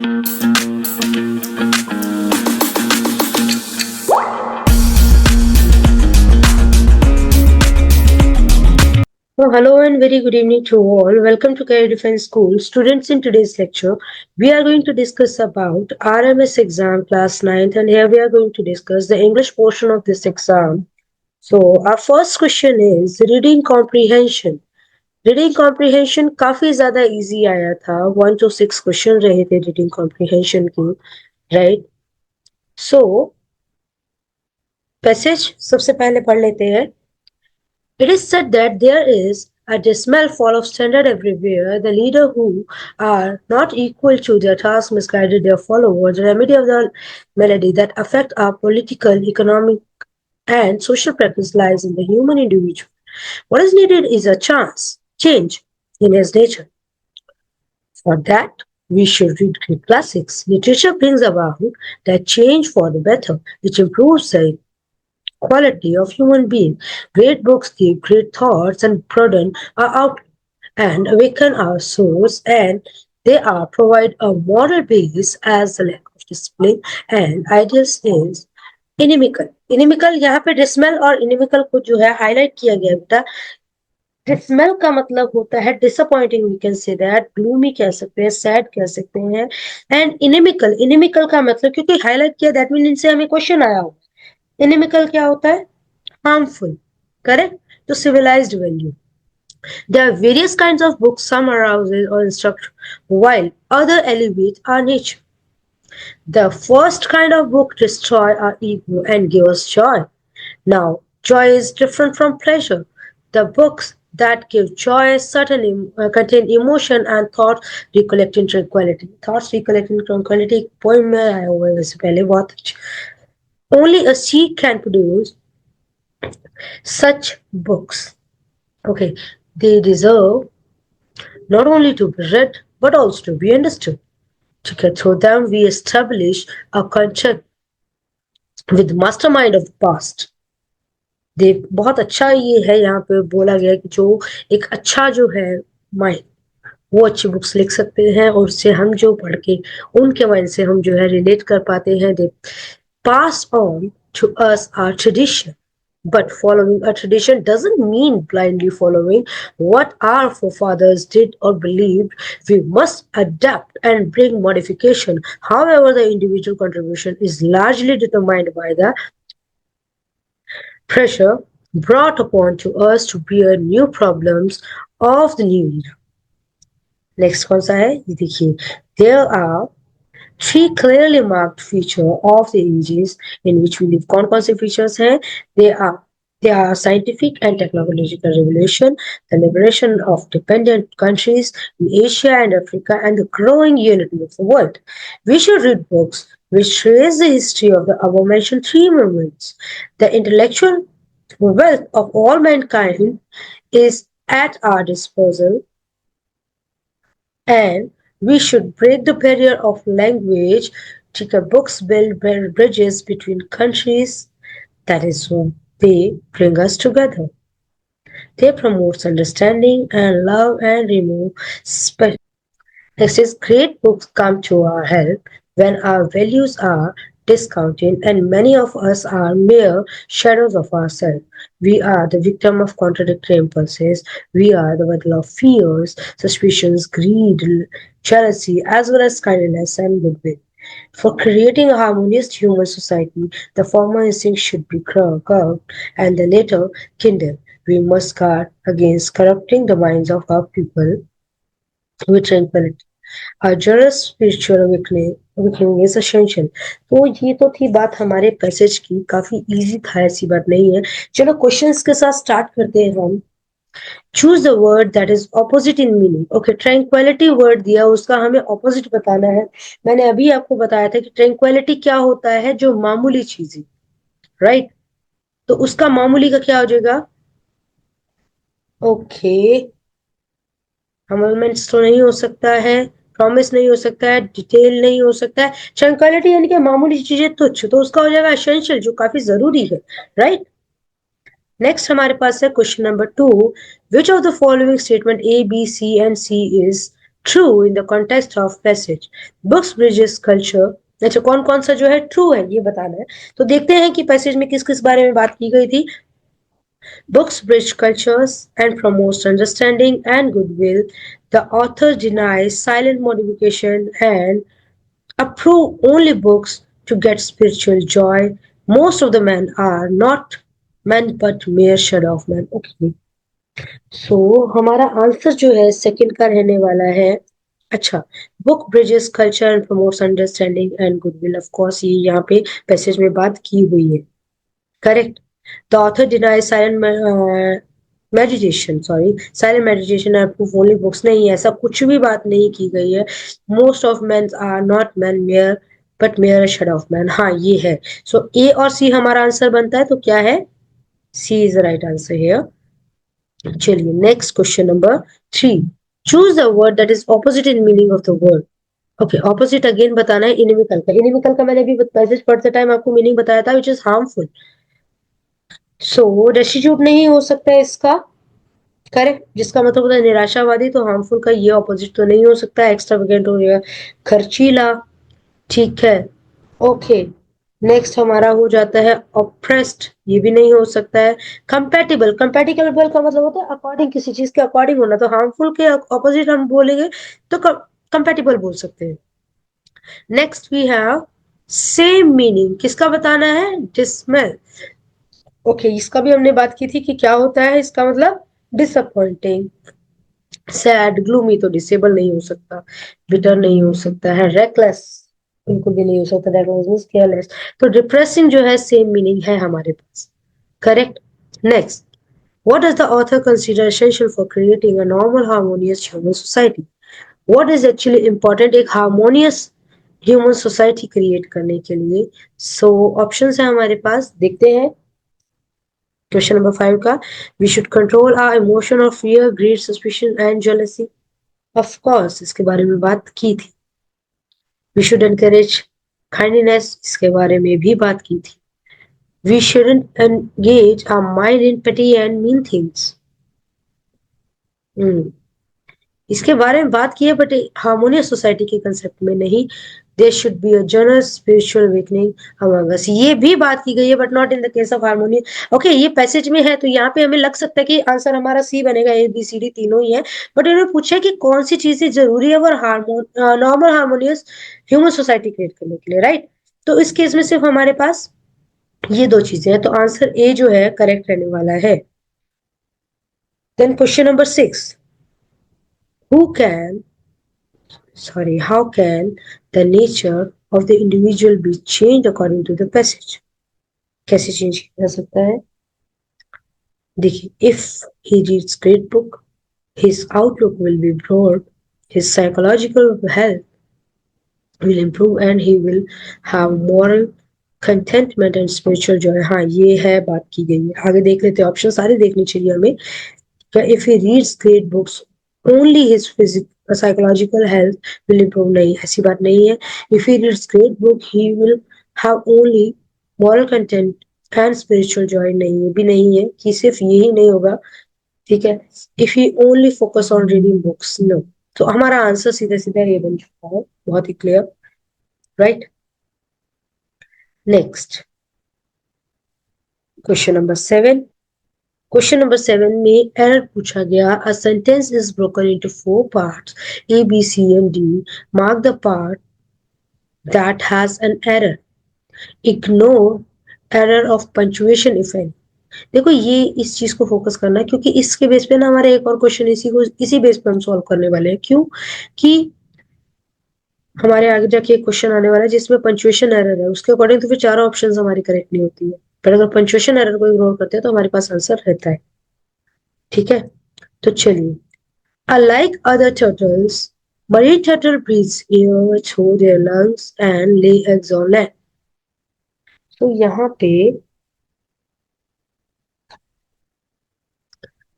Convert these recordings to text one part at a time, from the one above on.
Hello and very good evening to all. Welcome to Career Defense School. Students, in today's lecture, we are going to discuss about RMS exam class 9th, and here we are going to discuss the English portion of this exam. So our first question is reading comprehension. Reading comprehension काफी ज्यादा easy आया था, 1 to 6 question रहे थे reading comprehension की, right? सो passage सबसे पहले पढ़ लेते हैं. It is said that there is a dismal fall of standard everywhere. The leader who are not equal to their task misguided their followers. The remedy of the malady that affect our political, economic, and social practice lies in the human individual. What is needed is a change in his nature. For that, we should read Greek classics. Literature brings about that change for the better, which improves the quality of human being. Great books give great thoughts and broaden our outlook and awaken our souls, and they are provide a moral base as the lack of discipline and ideals is inimical. Inimical यहाँ पे dismal और inimical को जो है highlight किया गया है बेटा. डिसमेल का मतलब होता है disappointing, we can say that, gloomy कह सकते हैं, सैड कह सकते हैं, एंड इनिमिकल. इनिमिकल का मतलब क्योंकि हाईलाइट किया दैट मीन इनसे हमें क्वेश्चन आया हो. इनिमिकल क्या होता है? harmful, correct? To civilized value. There are various kinds of books, some arouse or instruct, while other elevate our nature. The first kind of book destroy our ego and give us joy. Now, joy is different from pleasure. The books that give joy certainly contain emotion and thought recollecting tranquility. Thoughts recollecting tranquility एक poem में आया हुआ है वैसे पहले बहुत अच्छा. Only a sea can produce such books. Okay, they deserve not only to be read but also to be understood. To get through them, we establish a contact with the mastermind of the past. देख बहुत अच्छा ये है, यहाँ पे बोला गया कि जो एक अच्छा जो है माइंड, वो अच्छी बुक्स लिख सकते हैं और उससे हम जो पढ़ के उनके माइंड से हम जो है रिलेट कर पाते हैं. They pass on to us our tradition. But following a tradition doesn't mean blindly following what our forefathers did or believed. We must adapt and bring modification. However, the individual contribution is largely determined by the pressure brought upon to us to bear new problems of the new era. Next कौन सा है ये देखिए. There are three clearly marked features of the ages in which we live. कौन कौन से features हैं? They are scientific and technological revolution, the liberation of dependent countries in Asia and Africa, and the growing unity of the world. We should read books which trace the history of the above-mentioned three movements. The intellectual wealth of all mankind is at our disposal, and we should break the barrier of language. Books build bridges between countries. That is why they bring us together. They promote understanding and love and remove Next is great books come to our help when our values are discounted and many of us are mere shadows of ourselves. We are the victim of contradictory impulses. We are the battle of fears, suspicions, greed, jealousy, as well as kindness and goodwill. For creating a harmonious human society, the former instinct should be curbed and the latter kindled. We must guard against corrupting the minds of our people with tranquility. A generous spiritual awakening is essential. तो ये तो थी बात हमारे passage की, काफी easy था, ऐसी बात नहीं है. चलो क्वेश्चंस के साथ स्टार्ट करते हैं हम. Choose the word that is opposite in meaning. Okay, tranquillity word दिया, उसका हमें ऑपोजिट बताना है. मैंने अभी आपको बताया था कि ट्रैंक्विलिटी क्या होता है, जो मामूली चीजें, राइट? तो उसका मामूली का क्या हो जाएगा? ओके, अमेंडमेंट्स तो नहीं हो सकता है, प्रॉमिस नहीं हो सकता है, डिटेल नहीं हो सकता है. ट्रैंक्विलिटी यानी कि मामूली चीजें तुच्छ, तो उसका हो जाएगा एसेंशियल, जो काफी जरूरी है, राइट? नेक्स्ट हमारे पास है question number 2. Which of the following statement A, B, C and C is true in the context of passage. Books bridges culture. अच्छा, कौन कौन सा जो है ट्रू है ये बताना है। तो देखते हैं कि पैसेज में किस किस बारे में बात की गई थी। Books bridge cultures and promotes understanding and goodwill. The author denies silent modification and approve only books to get spiritual joy. Most of the men are not men but mere shadow of men. Okay. So हमारा answer जो है second का रहने वाला है। अच्छा, book bridges culture and promotes understanding and goodwill, of course ये यहाँ पे पैसेज में बात की हुई है। Correct. The author denies silent meditation, sorry, silent meditation and proof only books, नहीं ऐसा कुछ भी बात नहीं की गई है। Most of men are not man mere but mere shade of man, हाँ ये है। सो ए और सी हमारा आंसर बनता है, तो क्या है, C is the right answer here. चलिए next question number 3। Choose the word that is opposite in meaning of the word. Okay, opposite again बताना है इनिमिकल का। इनिमिकल का मैंने अभी पैसेज पढ़ते टाइम आपको मीनिंग बताया था, which is harmful. So destitute नहीं हो सकता है इसका। करेक्ट, जिसका मतलब होता है निराशावादी, तो हार्मफुल का ये ऑपोजिट तो नहीं हो सकता। एक्स्ट्रावेगेंट हो गया, खर्चीला। ठीक है। ओके, नेक्स्ट हमारा हो जाता है ऑप्रेस्ड, ये भी नहीं हो सकता है। कंपैटिबल, कंपैटिबल का मतलब होता है अकॉर्डिंग, किसी चीज के अकॉर्डिंग होना, तो हार्मफुल के ऑपोजिट हम बोलेंगे तो कंपैटिबल बोल सकते हैं। Next we have same meaning, किसका बताना है, डिसमल। ओके, इसका भी हमने बात की थी कि क्या होता है इसका मतलब, डिसअपॉइंटिंग। सैड, ग्लूमी तो डिसेबल नहीं हो सकता, बिटर नहीं हो सकता है, रेकलेस बिल्कुल भी नहीं हो सकता, रेकलेस मींस केयरलेस। तो डिप्रेसिंग जो है सेम मीनिंग है हमारे पास। Correct. Next, what does the author consider essential for creating a normal harmonious human society? What is actually important एक harmonious human society create करने के लिए? So options है हमारे पास, देखते हैं क्वेश्चन नंबर 5 का। We should control our emotion of fear, greed, suspicion and jealousy. Of course इसके बारे में बात की थी। वी शुड एनकरेज काइंडनेस, इसके बारे में भी बात की थी। We shouldn't engage our mind in petty and mean things, इसके बारे में बात की है, बट हार्मोनियस सोसाइटी के कंसेप्ट में नहीं। There should be a generous spiritual awakening among us, ये भी बात की गई है, but not in the case of harmony. Okay, ये पैसेज में है, तो यहाँ पे हमें लग सकता है कि आंसर हमारा सी बनेगा, ए बी सी डी तीनों ही है। बट इन्होंने पूछा कि कौन सी चीजें जरूरी है और normal harmonious human society create करने के लिए, राइट। तो इस केस में सिर्फ हमारे पास ये दो चीजें हैं, तो आंसर ए जो है करेक्ट रहने वाला है। Then question number 6, who can how can the nature of the individual be changed according to the passage? कैसे चेंज किया जा सकता है? देखिए, if he reads great book, his outlook will be broad, his psychological health will improve and he will have moral contentment and spiritual joy। हाँ, ये है, बात की गई है। आगे देख लेते हैं, ऑप्शन सारे देखनी चाहिए हमें। if he reads great books, only his physical psychological health will improve, नहीं, ऐसी बात नहीं है। if he reads great book, he will have only moral content and spiritual joy, नहीं, ये भी नहीं है कि सिर्फ यही नहीं होगा। ठीक है। if he only focus on reading books, no। तो हमारा आंसर सीधा सीधा ये बन चुका है, बहुत ही clear, right. Next question number 7। Question number 7 में एरर पूछा गया, a sentence is broken into 4 parts, A B C and D, mark the part that has an error, ignore error of punctuation effect. देखो, ये इस चीज को focus करना है, क्योंकि इसके बेस पे ना हमारे एक और क्वेश्चन इसी बेस पे हम सॉल्व करने वाले हैं। क्यों कि हमारे आगे जाके एक क्वेश्चन आने वाला है जिसमें पंचुएशन एरर है, उसके अकॉर्डिंग तो फिर चारों ऑप्शन हमारी करेक्ट नहीं होती है, पर अगर पंचुएशन एरर को इग्नोर करते हैं तो हमारे पास आंसर रहता है। ठीक है, तो चलिए, unlike other turtles, marine turtle breathes air through their lungs and lay eggs on land। तो यहाँ पे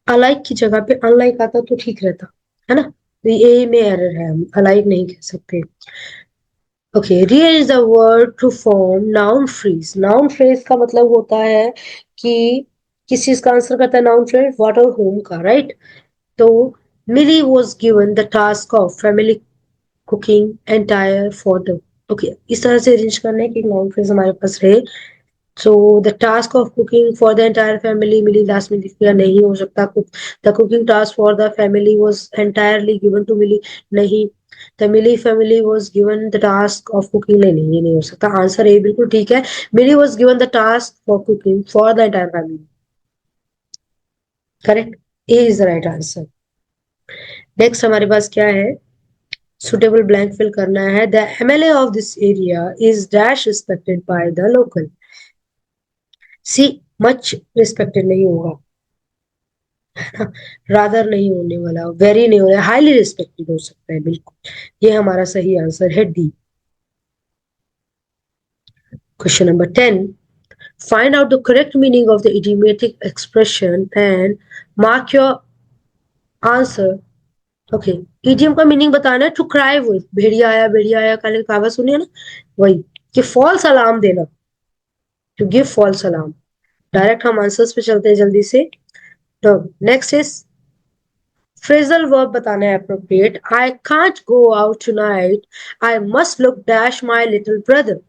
alike की जगह पे unlike आता तो ठीक रहता, है ना। तो ये में एरर है, हम alike नहीं कह सकते। Okay, rearrange the word to form noun phrase। noun phrase का मतलब होता है कि किस चीज का आंसर करता है नाउन फ्रेज, व्हाट और होम का, राइट। तो Millie was given the task of family cooking entire for the okay इस तरह से अरेंज करना है कि नाउन फ्रेज हमारे पास रहे. So the task of cooking for the entire family, Milly last में लिख दिया, नहीं हो सकता. The cooking task for the family was entirely given to Milly, नहीं. The Milly family was given the task of cooking, नहीं नहीं ये नहीं हो सकता. आंसर ए बिल्कुल ठीक है. Milly was given the task for cooking for the entire family. Correct, A is the right answer. Next हमारे पास क्या है, सुटेबल ब्लैंक फिल करना है. The MLA of this area is dash respected by the local. C much respected नहीं होगा, rather नहीं होने वाला, वेरी नहीं होने, हाईली रिस्पेक्टेड हो सकता है. बिल्कुल ये हमारा सही आंसर है D. Question number 10. Find out the correct meaning of the idiomatic expression and mark your answer. Okay, idiom का मीनिंग बताना है. टू क्राई वुल्फ, भेड़िया आया काले कहावत सुनिए ना, वही कि फॉल्स अलार्म देना, to give false alarm. Direct हम आंसर्स पे चलते हैं जल्दी से. तो नेक्स्ट इज फ्रेजल वर्ब बताना है appropriate. I can't go out tonight, I must look dash my little brother.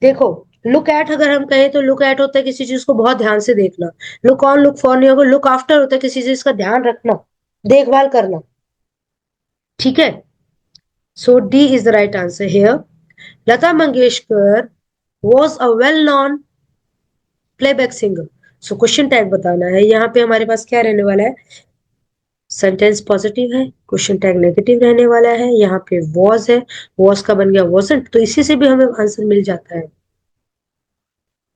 देखो, लुक एट अगर हम कहें तो लुक एट होता है किसी चीज को बहुत ध्यान से देखना. लुक ऑन लुक फॉर नहीं होगा. लुक आफ्टर होता है किसी चीज का ध्यान रखना, देखभाल करना. ठीक है, so D is the right answer here. Lata Mangeshkar was a well known playback singer. So question tag बताना है. यहाँ पे हमारे पास क्या रहने वाला है, सेंटेंस पॉजिटिव है, क्वेश्चन टैग नेगेटिव रहने वाला है. यहाँ पे वॉज है, वॉज का बन गया वॉजंट, तो इसी से भी हमें आंसर मिल जाता है.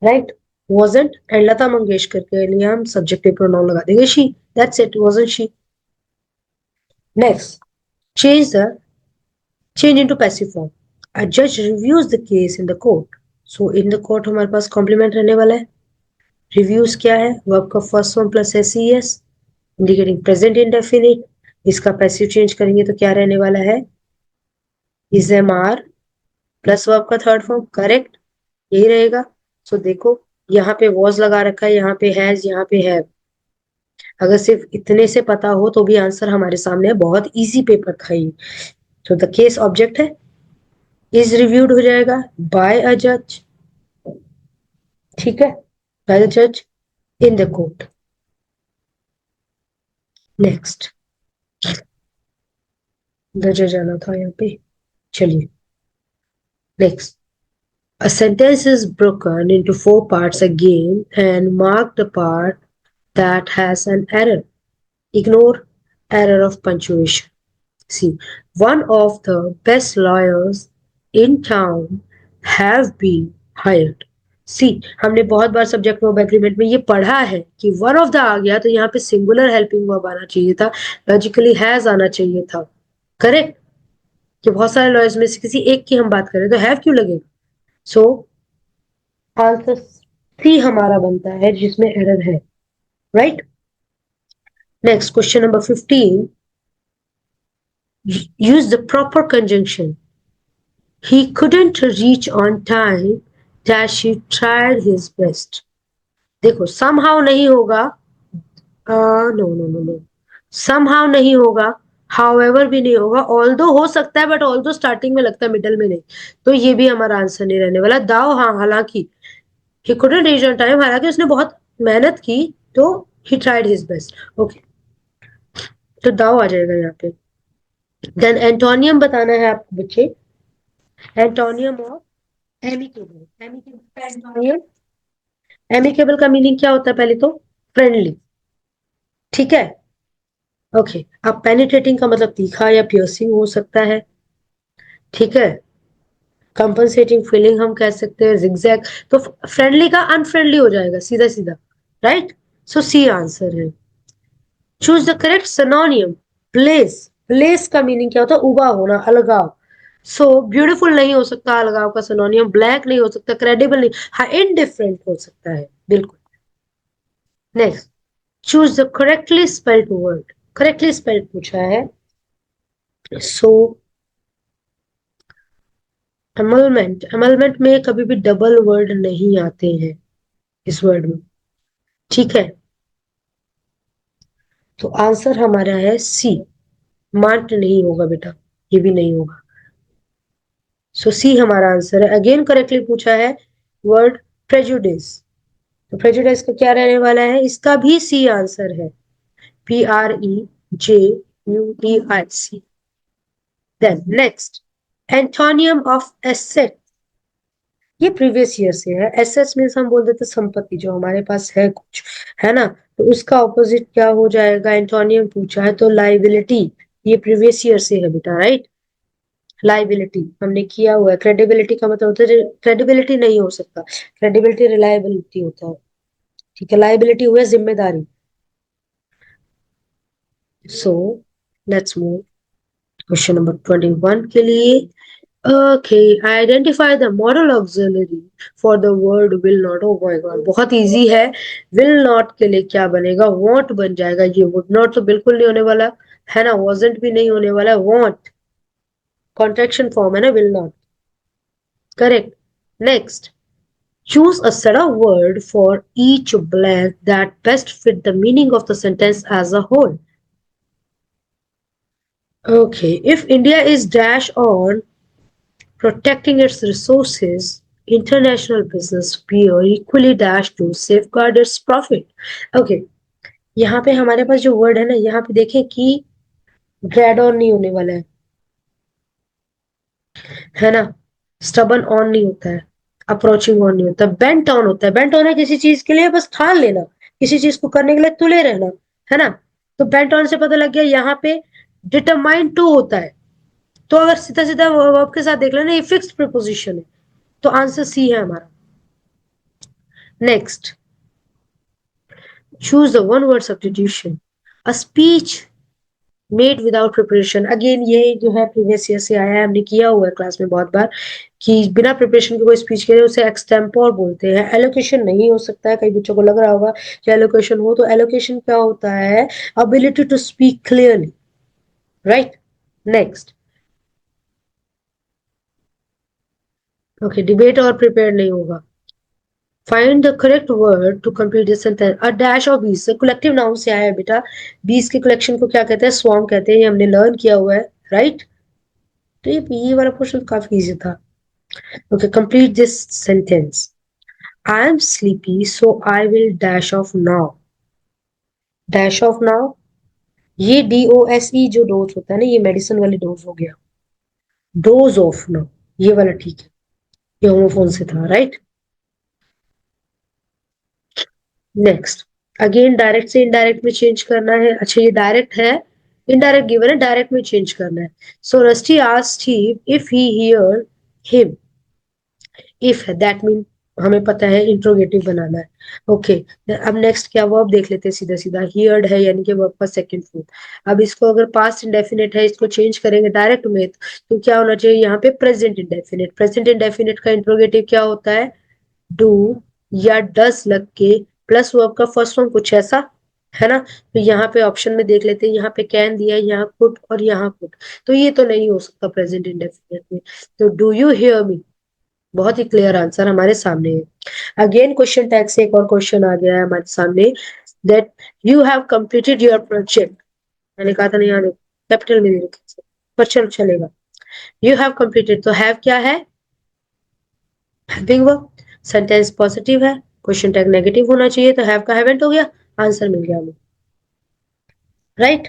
Right, wasn't and Lata Mangeshkar के लिए हम सब्जेक्टिव प्रोनाउन लगा देंगे she. That's it, wasn't she. Next, change the change into passive form. A जज reviews the case in the court. So in the court हमारे पास कॉम्प्लीमेंट रहने वाला है. रिव्यूज क्या है, वर्ब का first form plus S E S indicating present indefinite. इसका पैसिव चेंज करेंगे तो क्या रहने वाला है, is am are plus verb का थर्ड फॉर्म. करेक्ट, यही रहेगा. सो देखो, यहाँ पे वॉज लगा रखा है, यहाँ पे हैज, यहाँ पे है. अगर सिर्फ इतने से पता हो तो भी आंसर हमारे सामने है. बहुत इजी पेपर था ये. तो द केस ऑब्जेक्ट है, इज रिव्यूड हो जाएगा बाय अ जज. ठीक है, बाय द जज इन द कोर्ट. नेक्स्ट, द जज आना था यहाँ पे. चलिए next. A sentence is broken into four parts again and mark the part that has an error. Ignore error of punctuation. See, one of the best lawyers in town have been hired. सी, हमने बहुत बार subject verb agreement में ये पढ़ा है कि one of the आ गया तो यहाँ पे सिंगुलर हेल्पिंग वर्ब आना चाहिए था, लॉजिकली हैज आना चाहिए था. करेक्ट, कि बहुत सारे लॉयर्स में से किसी एक की हम बात करें तो हैव क्यों लगेगा. सो आंसर सी हमारा बनता है जिसमें एरर है. Right, next question number 15. Use the proper conjunction. He couldn't reach on time that she tried his best. देखो, somehow नहीं होगा, no no no no, somehow नहीं होगा, however भी नहीं होगा, although हो सकता है, बट although स्टार्टिंग में लगता है, मिडल में नहीं. तो ये भी हमारा आंसर नहीं रहने वाला. दाओ, हाँ, हालांकि he couldn't reach on time, हालांकि उसने बहुत मेहनत की, तो he tried his best. Okay, तो दाव आ जाएगा यहाँ पे. देन एंटोनियम बताना है आपको बच्चे. Antonym of amicable. एमिकेबल का एंटोनियम, एमिकेबल का मीनिंग क्या होता है, पहले तो फ्रेंडली. ठीक है, ओके. अब पेनिट्रेटिंग का मतलब तीखा या पियर्सिंग हो सकता है. ठीक है, कंपनसेटिंग फीलिंग हम कह सकते हैं, जिगजैग. तो फ्रेंडली का अनफ्रेंडली हो जाएगा सीधा सीधा. राइट, सो सी आंसर है. Choose the correct सिनोनियम. Place, place का मीनिंग क्या होता है, उबा होना, अलगाव. सो ब्यूटीफुल नहीं हो सकता अलगाव का सिनोनियम. ब्लैक नहीं हो सकता, क्रेडिबल नहीं, हाँ इनडिफरेंट हो सकता है. बिल्कुल. Next, choose the correctly spelled word. Correctly spelled पूछा है. सो एमलमेंट, एमलमेंट में कभी भी डबल वर्ड नहीं आते हैं इस वर्ड में. ठीक है, तो आंसर हमारा है सी. मार्ट नहीं होगा बेटा, ये भी नहीं होगा। सो सी हमारा आंसर है। अगेन करेक्टली पूछा है वर्ड प्रेजुडिस, तो प्रेजुडिस का क्या रहने वाला है, इसका भी सी आंसर है, PREJUDIC। Then next, antonym of asset, ये प्रीवियस ईयर से है। एसेट्स मीन्स हम बोल देते संपत्ति जो हमारे पास है कुछ, है ना, तो उसका ऑपोजिट क्या हो जाएगा, एंटोनियम पूछा है तो लाइबिलिटी, ये प्रीवियस ईयर से है बेटा, राइट। लाइबिलिटी हमने किया हुआ है। क्रेडिबिलिटी का मतलब होता है, क्रेडिबिलिटी नहीं हो सकता, क्रेडिबिलिटी रिलायबिलिटी होता है, ठीक है। लाइबिलिटी हुआ जिम्मेदारी। So let's move question number 21 के लिए। Okay, identify the model auxiliary for the word will not. Oh my God, बहुत इजी है। विल नॉट के लिए क्या बनेगा, वॉन्ट बन जाएगा। ये वुड नॉट तो बिल्कुल नहीं होने वाला है ना, वॉजंट भी नहीं होने वाला, वॉन्ट कॉन्ट्रैक्शन फॉर्म है ना will not, correct. Next, choose a set of word for each blank that best fit the meaning of the sentence as a whole. Okay, if India is dash on protecting its resources, international business peer equally dash to safeguard its profit. Okay, यहाँ पे हमारे पास जो word है ना, यहाँ पे देखें कि ड्रैड ऑन नहीं होने वाला है ना, स्टबन ऑन नहीं होता है, अप्रोचिंग ऑन नहीं होता, बेंट ऑन होता है। बेंट ऑन है किसी चीज के लिए बस ठान लेना, किसी चीज को करने के लिए तुले रहना, है ना। तो बेंट ऑन से पता लग गया यहाँ पे डिटरमाइन टू होता है। तो अगर सीधा सीधा वर्ब के साथ देख लेना, ये फिक्स्ड प्रीपोजिशन है, तो आंसर सी है हमारा। Next, choose the one word substitution, a speech made without preparation. Again ये जो है प्रीवियस ईयर से आया है, हमने किया हुआ है क्लास में बहुत बार कि बिना प्रिपरेशन के कोई स्पीच करे उसे एक्सटेम्पोर बोलते हैं। एलोकेशन नहीं हो सकता है, कई बच्चों को लग रहा होगा कि एलोकेशन हो, तो एलोकेशन क्या होता है, ability to speak clearly, right. Next, okay, debate और प्रिपेयर नहीं होगा। Find the correct word to complete this sentence. A dash of bees collective noun से आया है बेटा, बीस के कलेक्शन को क्या कहते हैं, स्वॉर्म कहते हैं, ये हमने लर्न किया हुआ है, राइट। तो ये वाला क्वेश्चन काफी इजी था। Okay, complete this sentence. I am sleepy, so I will dash off now. Dash off now. ये DOSE जो डोज होता है ना, ये मेडिसिन वाली डोज हो गया। डोज ऑफ नाउ, ये वाला ठीक है, ये होमोफोन से था, राइट। नेक्स्ट, अगेन डायरेक्ट से इनडायरेक्ट में चेंज करना है। अच्छा, ये डायरेक्ट है, इनडायरेक्ट गिवन है, डायरेक्ट में चेंज करना है। So Rusty asked him if he hear him, if है दैट मीन हमें पता है इंट्रोगेटिव बनाना है। ओके, अब नेक्स्ट क्या वर्ब देख लेते हैं सीधा सीधा। हियर्ड है यानी कि वर्ब का सेकंड फॉर्म। अब इसको अगर पास्ट इंडेफिनिट है, इसको चेंज करेंगे डायरेक्ट में, तो क्या होना चाहिए यहाँ पे, प्रेजेंट इंडेफिनिट। प्रेजेंट इंडेफिनिट का इंट्रोगेटिव क्या होता है, डू या डस लग के प्लस वर्ब का फर्स्ट फॉर्म, कुछ ऐसा है ना। तो यहाँ पे ऑप्शन में देख लेते हैं, यहाँ पे कैन दिया है, यहाँ कुड और यहाँ कुड, तो ये तो नहीं हो सकता प्रेजेंट इंडेफिनिट में। तो डू यू हियर मी, बहुत ही क्लियर आंसर हमारे सामने है। अगेन क्वेश्चन टैग से एक और क्वेश्चन आ गया है हमारे सामने, that you have completed your project. मैंने कहा था नहीं आने, कैपिटल में नहीं लिखा, पर चल चलेगा। यू हैव कंप्लीटेड, तो हैव क्या है, हेल्पिंग वर्ब। सेंटेंस पॉजिटिव है, क्वेश्चन टैग नेगेटिव होना चाहिए, तो हैव का हैवेंट हो गया, आंसर मिल गया हमें, राइट।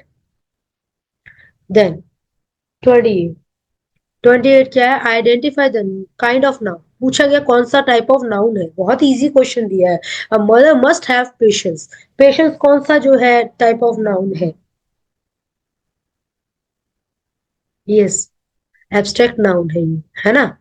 देन 20 28 क्या है, identify the kind of noun. पूछा गया कौन सा टाइप ऑफ नाउन है, बहुत इजी क्वेश्चन दिया है। A mother must have patience, patience कौन सा जो है टाइप ऑफ नाउन है, यस, एब्स्ट्रैक्ट नाउन है ये, है ना।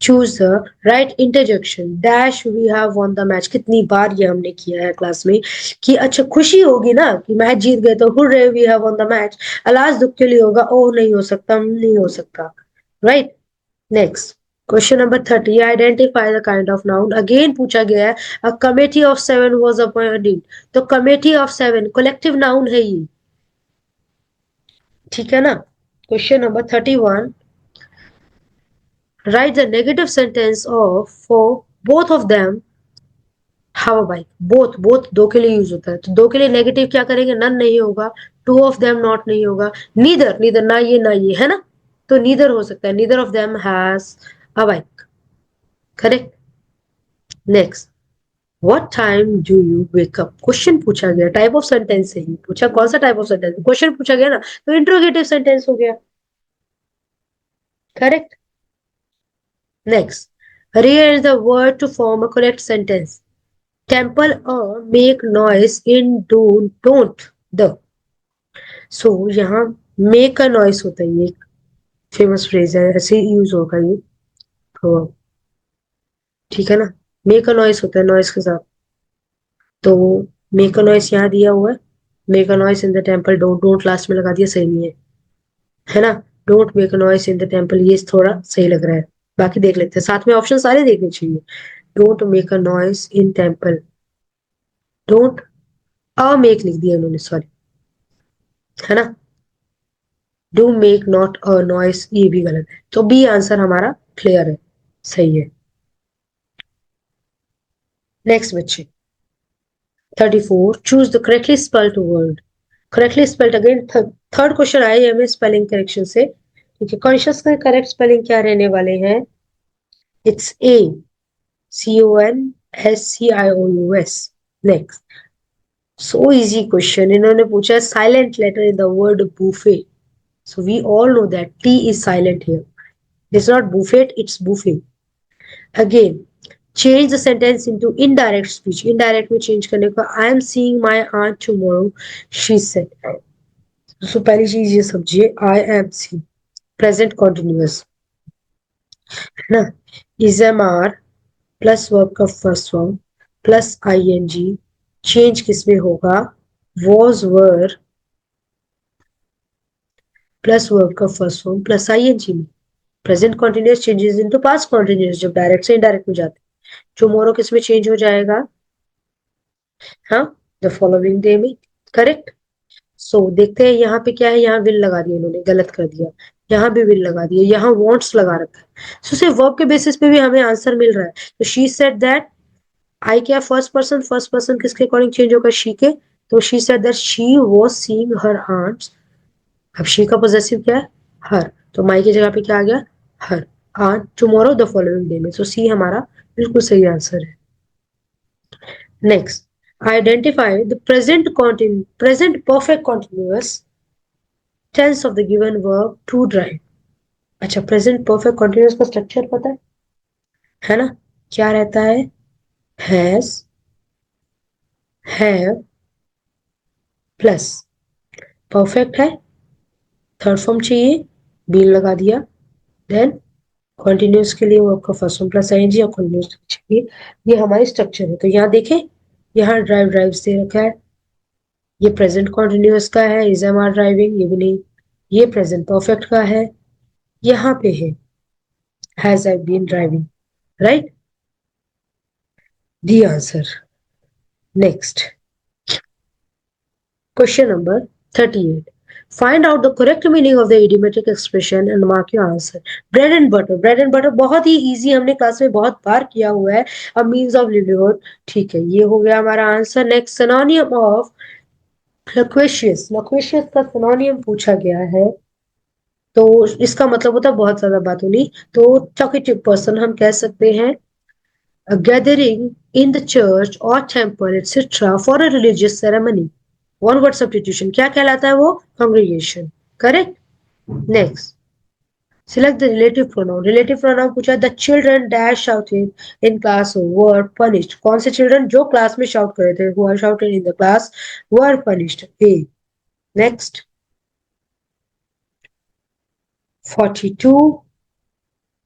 Choose the right interjection, dash we have won the match. कितनी बार ये हमने किया है क्लास में कि अच्छा खुशी होगी ना कि मैच जीत गए तो hurray we have won the match. Alas दुख के लिए होगा, ओ नहीं हो सकता, नहीं हो सकता, right. Next, question number 30, identify the kind of noun. Again पूछा गया है, a committee of seven was appointed, तो committee of seven collective noun है ये, ठीक है ना। Question number 31, right the negative sentence of for both of them have a bike. Both, both दो के लिए यूज होता है, तो दो के लिए नेगेटिव क्या करेंगे, नन नहीं होगा, टू ऑफ देम नॉट नहीं होगा, नीदर, नीदर ना ये है ना, तो नीदर हो सकता है, neither of them has a bike, correct. Next, what time do you wake up, question पूछा गया, टाइप ऑफ सेंटेंस से ही पूछा, कौन सा टाइप ऑफ सेंटेंस, क्वेश्चन पूछा गया ना, तो इंट्रोगेटिव सेंटेंस हो गया, correct. Next, rearrange the word to form a correct sentence. Temple make noise in don't the, so यहाँ make a noise होता है, ये एक फेमस फ्रेज है, ऐसे यूज होगा ये, तो ठीक है ना, मेक अ नॉइस होता है नॉइस के साथ, तो मेक अ नॉइस यहाँ दिया हुआ है, make a noise in the temple, don't, don't last में लगा दिया, सही नहीं है ना, don't make a noise in the temple, ये थोड़ा सही लग रहा है, बाकी देख लेते हैं, साथ में ऑप्शन सारे देखने चाहिए। Don't make a noise in temple, don't make लिख दिया उन्होंने, सॉरी, है ना, do make not a noise, ये भी गलत है, तो बी आंसर हमारा क्लियर है, सही है। नेक्स्ट बच्चे, 34, choose the correctly spelled word, correctly spelled, again third question आया है हमें स्पेलिंग करेक्शन से, ठीक है, कॉन्शियस का करेक्ट स्पेलिंग क्या रहने वाले हैं, it's a CONSCIOUS। Next, so easy question, इन्होंने पूछा है silent letter in the word buffet, so we all know that T is silent here, it's not buffet, it's buffet। again, change the sentence into indirect speech, indirect में change करने का, I am seeing my aunt tomorrow, she said, so पहली चीज ये समझिए, I am seeing present continuous, है ना, is am are plus verb का first form plus ING, change किसमें होगा, was were प्लस वर्ब का फर्स्ट फॉर्म प्लस ING में, present continuous changes into past continuous, जब डायरेक्ट से इनडायरेक्ट में जाते हैं, टुमारो किस में चेंज हो जाएगा, हाँ, द फॉलोइंग डे में, करेक्ट। सो देखते हैं यहाँ पे क्या है, यहाँ विल लगा दिया इन्होंने, गलत कर दिया, यहाँ भी विल लगा दिया, यहाँ वॉन्ट्स लगा रखा है, सो सिर्फ वर्ब के बेसिस पे भी हमें आंसर मिल रहा है, तो शी सेड दैट, आई क्या फर्स्ट पर्सन, फर्स्ट पर्सन किसके अकॉर्डिंग चेंज होगा, शी के, तो she said that she was seeing her aunts, अब शी का पोजेसिव क्या है, हर, तो माई की जगह पे क्या आ गया, her aunt tomorrow the following day में, सो सी हमारा बिल्कुल सही आंसर है। Next, identify the present perfect continuous tense of the given verb to drive. अच्छा, प्रेजेंट परफेक्ट कॉन्टिन्यूअस का स्ट्रक्चर पता है ना, क्या रहता है, हैज, हैव प्लस परफेक्ट है, थर्ड फॉर्म चाहिए, बीन लगा दिया, देन कॉन्टिन्यूस के लिए वर्ब का फर्स्ट फॉर्म प्लस ING, और कॉन्टिन्यूस चाहिए, ये हमारी स्ट्रक्चर है, तो यहाँ देखें, यहाँ ड्राइव ड्राइव दे रखा है, ये प्रेजेंट कॉन्टिन्यूस का है, इज एम आर ड्राइविंग, ये भी नहीं, ये प्रेजेंट परफेक्ट का है, यहाँ पे है has I been driving, right, D answer. Next, question number 38, find out the correct meaning of the idiometric expression and mark your answer. Bread and butter, bread and butter बहुत ही easy, हमने class में बहुत बार किया हुआ है, a means of livelihood, ठीक है, ये हो गया हमारा आंसर। नेक्स्ट, सिनोनियम ऑफ लोक्वेशियस, लोक्वेशियस का सिनोनियम पूछा गया है, तो इसका मतलब होता है बहुत ज्यादा बात होनी, तो टॉकेटिव पर्सन हम कह सकते हैं, गैदरिंग इन द चर्च और temple etcetera for a religious ceremony, one word substitution क्या कहलाता है वो, congregation, correct. Next, select the relative pronoun, relative pronoun पूछा, the children dash shouted in class were punished, कौन से चिल्ड्रन जो class में शाउट कर रहे थे, who are shouted in the class were punished, A. Next, 42,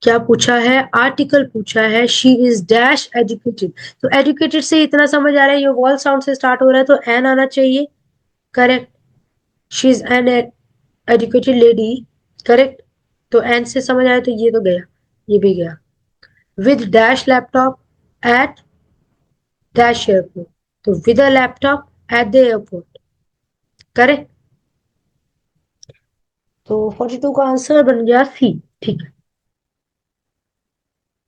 क्या पूछा है, आर्टिकल पूछा है, शी इज डैश एजुकेटेड, तो एजुकेटेड से इतना समझ आ रहा है ये वॉल साउंड से स्टार्ट हो रहा है, तो एन आना चाहिए, correct, she is an educated lady, correct, तो एन से समझ आया, तो ये तो गया, ये भी गया, with dash laptop at dash airport, तो with a laptop at the airport, correct, तो 42 का आंसर बन गया सी, ठीक है।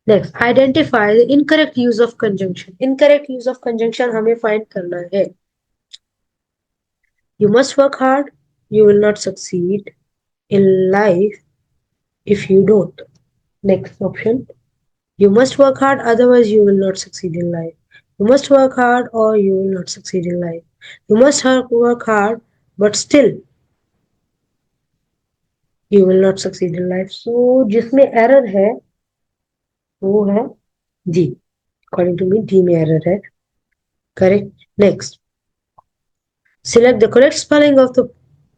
Next, identify the incorrect use of conjunction, incorrect use of conjunction हमें फाइंड करना है, you must work hard, you will not succeed in life if you don't. Next option. You must work hard, otherwise you will not succeed in life. You must work hard or you will not succeed in life. You must work hard, but still you will not succeed in life. So जिसमें error है वो है D. According to me, D में error है. Correct. Next. Select the correct spelling of the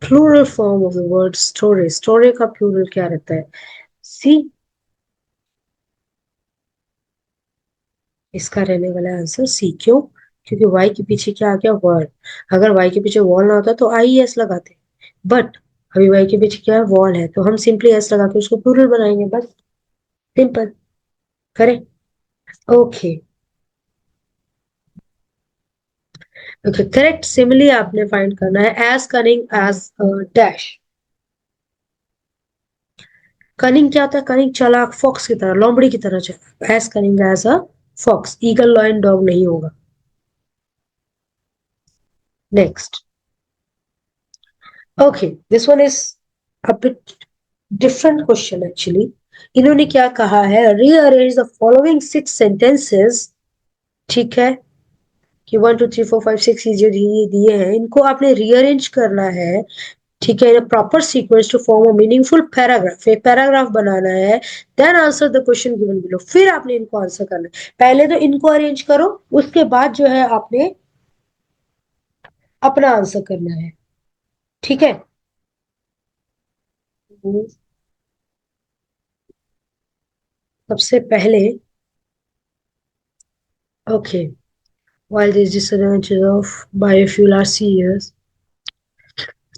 plural form of the word story. Story का plural क्या रहता है? C. इसका रहने वाला आंसर सी. क्यों? क्योंकि वाई के पीछे क्या आ गया? वर्ड. अगर वाई के पीछे वॉल ना होता तो आई एस लगाते, बट अभी वाई के पीछे क्या है? वॉल है, तो हम सिंपली एस लगा के उसको प्लूरल बनाएंगे, बस. Simple. Correct. Okay. Okay, correct simile आपने फाइंड करना है. As cunning as dash. Cunning क्या होता है? कनिंग चालाक, फॉक्स की तरह, लोमड़ी की तरह चालाक. As cunning as a fox. Eagle, lion, dog नहीं होगा. Next. Okay, this one is a bit different question actually. इन्होंने क्या कहा है? Rearrange the following 6 sentences. ठीक है, कि 1 2 3 4 5 6 ये जो दिए हैं इनको आपने रीअरेंज करना है. ठीक है, in proper sequence to form a meaningful paragraph. एक पैराग्राफ बनाना है. Then answer the question given below. फिर आपने इनको आंसर करना है. पहले तो इनको अरेंज करो, उसके बाद जो है आपने अपना आंसर करना है. ठीक है. सबसे पहले. Okay. While these disadvantages of biofuel are serious.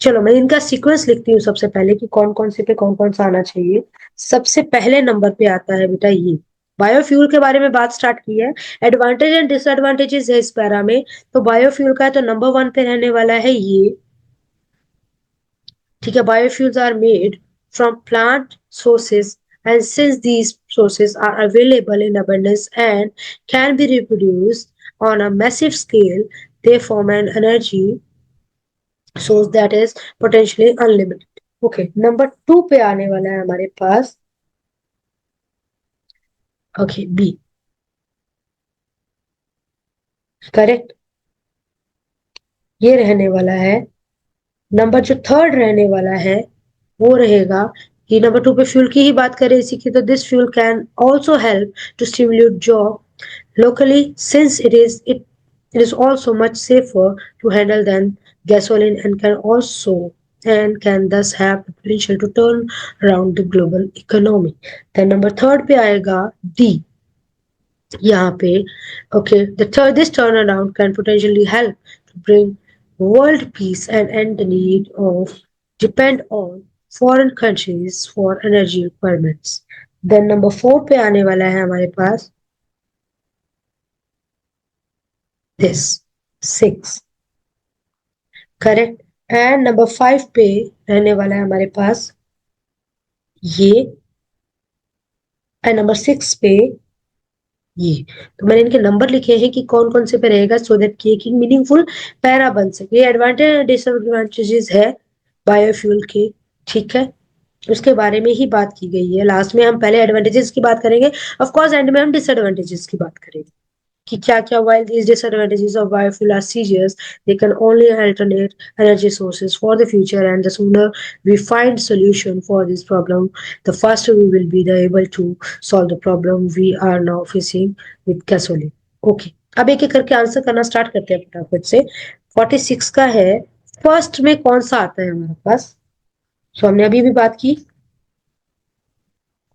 चलो मैं इनका सीक्वेंस लिखती हूँ सबसे पहले कि कौन कौन से पे कौन कौन सा आना चाहिए. सबसे पहले नंबर पे आता है बेटा ये. बायोफ्यूल के बारे में बात स्टार्ट की है. एडवांटेज एंड डिसएडवांटेजेस है इस पैरा में. तो बायोफ्यूल का है तो नंबर 1 पे रहने वाला है ये. ठीक है. Biofuels are made from plant sources, and since these sources are available in abundance and can be reproduced on a massive scale, they form an energy source that is potentially unlimited. Okay, number 2 पे आने वाला है हमारे पास. Okay, B. Correct. ये रहने वाला है. Number जो थर्ड रहने वाला है वो रहेगा कि नंबर 2 पे फ्यूल की ही बात करें इसी की, तो this fuel can also help to stimulate job locally, since it is also much safer to handle than gasoline and can thus have the potential to turn around the global economy. Then number third पे आएगा D. यहाँ पे okay, this turnaround can potentially help to bring world peace and end the need of depend on foreign countries for energy requirements. Then number 4 पे आने वाला है हमारे पास this 6. Correct. And number 5 पे रहने वाला है हमारे पास ये. एंड नंबर 6 पे ये. तो मैंने इनके नंबर लिखे हैं कि कौन कौन से पे रहेगा, सो दैट कि एक मीनिंगफुल पैरा बन सके. एडवांटेज डिसएडवांटेजेस है बायोफ्यूल के. ठीक है, उसके बारे में ही बात की गई है. लास्ट में हम पहले एडवांटेजेस की बात करेंगे, ऑफ कोर्स एंड में हम डिसएडवांटेजेस की बात करेंगे कि क्या क्या. while these disadvantages of biofuel are serious, they can only alternate energy sources for the future, and the sooner we find solution for this problem, the faster we will be able to solve the problem we are now facing with gasoline. Okay, अब एक एक करके answer करना start करते हैं फटाफट से. 46 का है. फर्स्ट में कौन सा आता है हमारे पास? सो हमने अभी भी बात की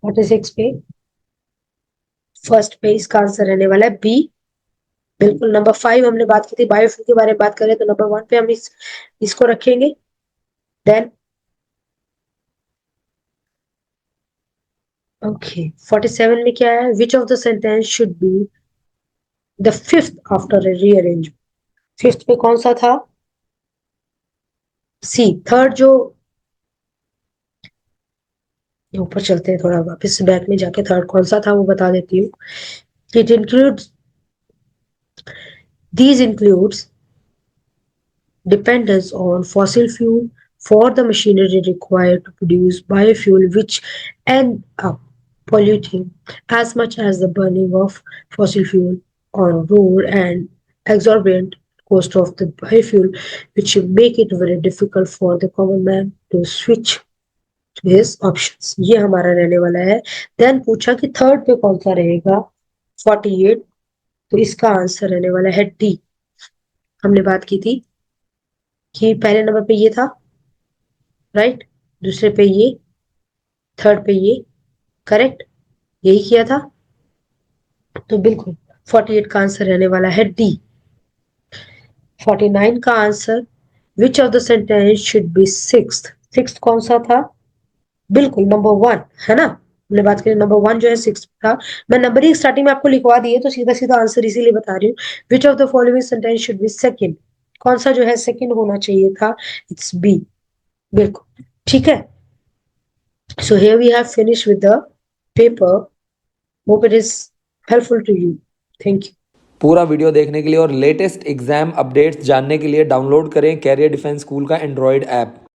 46 पे. फर्स्ट पे इसका आंसर रहने वाला है बी. बिल्कुल. नंबर 5 हमने बात की थी बायोफ्यूल के बारे में बात करें तो नंबर 1 पे हम इसको रखेंगे. देन ओके, 47 में क्या है? Which of the sentence should be the fifth after rearrange. Fifth पे कौन सा था? सी. थर्ड जो ऊपर चलते हैं थोड़ा वापस बैक में जाके, थर्ड कौन सा था वो बता देती हूँ. It includes these includes dependence on fossil fuel, for the machinery required to produce biofuel, which end up polluting as much as the burning of fossil fuel on road, and exorbitant cost of the biofuel, which make it very difficult for the common man to switch to his options. ये हमारा रहने वाला है। Then पूछा कि third पे कौन सा रहेगा, 48। तो इसका आंसर रहने वाला है डी। हमने बात की थी कि पहले नंबर पे ये था, राइट, दूसरे पे ये, थर्ड पे ये, करेक्ट, यही किया था। तो बिल्कुल 48 का आंसर रहने वाला है डी। 49 का answer, which of the sentence should be sixth. Sixth कौन सा था, बिल्कुल नंबर वन, है ना। हमने बात करी नंबर वन जो है सिक्स था। मैं नंबरिंग स्टार्टिंग में आपको लिखवा दी है, तो सीधा सीधा आंसर इसीलिए बता रही हूँ। Which of the following sentence should be second, कौन सा जो है सेकंड होना चाहिए था, इट्स बी, बिल्कुल ठीक है। So here we have finished with the paper. Hope it is helpful to you. Thank you. पूरा वीडियो देखने के लिए और लेटेस्ट एग्जाम अपडेट्स जानने के लिए डाउनलोड करें कैरियर डिफेंस स्कूल का एंड्रॉयड ऐप।